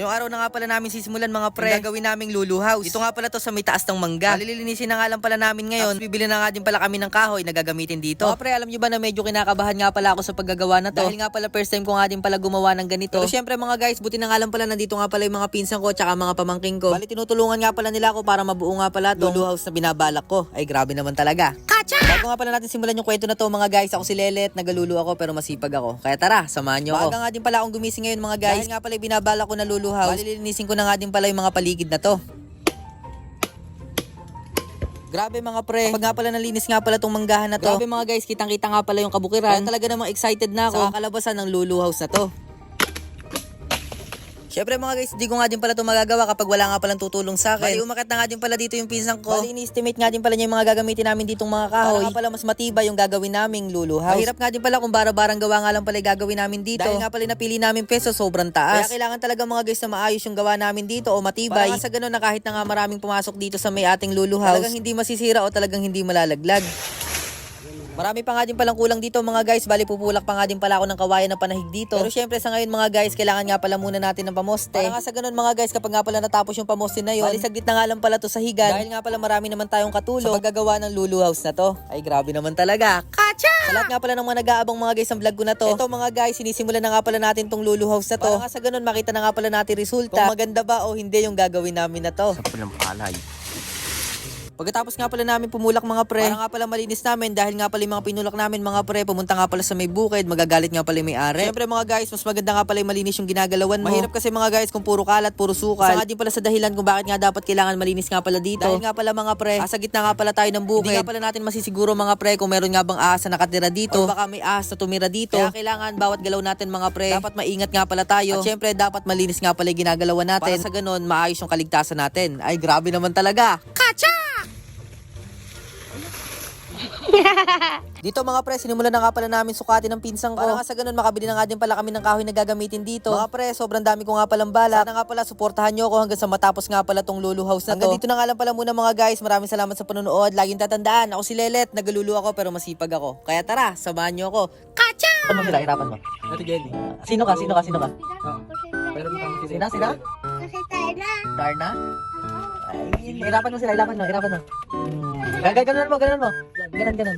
Ngayong araw na nga pala namin sisimulan mga pre, yung gagawin naming lulu house. Dito nga pala to sa may taas ng mangga. Lilinisin na nga lang pala namin ngayon. Tapos bibili na nga din pala kami ng kahoy na gagamitin dito. Mga pre, alam nyo ba na medyo kinakabahan nga pala ako sa paggagawa na to? Dahil nga pala first time ko nga din pala gumawa ng ganito. Pero syempre mga guys, buti na nga lang pala nandito nga pala yung mga pinsan ko tsaka mga pamangking ko. Bali tinutulungan nga pala nila ako para mabuo nga pala to lulu house na binabalak ko. Ay grabe naman talaga. Bago nga pala natin simulan yung kwento na to mga guys, ako si Lelet, nagalulu ako pero masipag ako. Kaya tara, samahan nyo ako. Baga nga din pala akong gumising ngayon mga guys. Dahil nga pala binabala ko na lulu house, balilinisin ko na nga din pala yung mga paligid na to. Grabe mga pre, kapag nga pala nalinis nga pala tong manggahan na to. Grabe mga guys, kitang-kita nga pala yung kabukiran. Kaya talaga namang excited na ako sa kakalabasan ng lulu house na to. Syempre mga guys, di ko nga din pala ito magagawa kapag wala nga palang tutulong sa akin. Bali, umakyat na nga din pala dito yung pinsan ko. Bali, ini-estimate nga din pala niya yung mga gagamitin namin ditong mga kahoy. Para nga pala mas matibay yung gagawin naming lulu house. Mahirap nga din pala kung bara-barang gawa nga lang pala yung gagawin namin dito. Dahil nga pala napili namin peso sobrang taas. Kaya kailangan talaga mga guys na maayos yung gawa namin dito o matibay. Para nga sa ganun na kahit na nga maraming pumasok dito sa may ating lulu house, talagang hindi masisira o talagang hindi malalaglag. Marami pa nga din palang kulang dito mga guys. Bali pupulak pa nga din pala ako ng kawayan na panahig dito. Pero syempre sa ngayon mga guys, kailangan nga pala muna natin ng pamoste. Para nga sa ganun mga guys, kapag nga pala natapos yung pamoste na yun, bali saglit na nga lang pala to sa higan. Dahil nga pala marami naman tayong katulong sa paggagawa ng lulu house na to. Ay grabe naman talaga. Kacha! Sa lahat nga pala ng mga nag-aabang mga guys ang vlog ko na to. Ito mga guys, sinisimulan na nga pala natin tong lulu house na to. Para nga sa ganun makita na nga pala natin resulta. Kung maganda ba o hindi yung gagawin namin na to. Sa pulang palay. Pagkatapos nga pala namin pumulak mga pre, para nga pala malinis namin dahil nga pala yung mga pinulak namin mga pre, pumunta nga pala sa may bukid, magagalit nga pala yung may-ari. Siyempre mga guys, mas maganda nga pala yung malinis yung ginagalawan mo. Mahirap kasi mga guys kung puro kalat, puro sukal. Isa nga din pala sa dahilan kung bakit nga dapat kailangan malinis nga pala dito. Dahil nga pala mga pre, sa gitna nga pala tayo ng bukid. Hindi nga pala natin masisiguro mga pre kung meron nga bang ahas na nakatira dito o baka may ahas na tumira dito. Kaya kailangan bawat galaw natin mga pre, dapat maingat nga pala tayo. At siyempre dapat malinis nga pala yung ginagalawan natin. Para sa ganun, maayos yung kaligtasan natin. Ay grabe naman talaga. Kacha! Dito mga pre, sinimulan na nga pala namin sukatin ng pinsang ko. Para nga sa ganun, makabili na nga din pala kami ng kahoy na gagamitin dito. Mga pre, sobrang dami ko nga palang balak. Sana nga pala, suportahan nyo ako hanggang sa matapos nga pala tong lulu house na to. Hanggang dito na nga lang pala muna mga guys. Maraming salamat sa panonood. Laging tatandaan, ako si Lelet. Nagalulu ako pero masipag ako. Kaya tara, samahan nyo ako. Kacha! Ano mo sila? Hirapan mo. Ate Jelly. Sino ka? Sino ka? Sino ka? Pero mukhang si Sina? Sina? Kasi tayo na. Darna? Ay, hirapan mo sila. Hirapan mo. Hirapan mo. Ganon mo. Ganon mo. Ganon.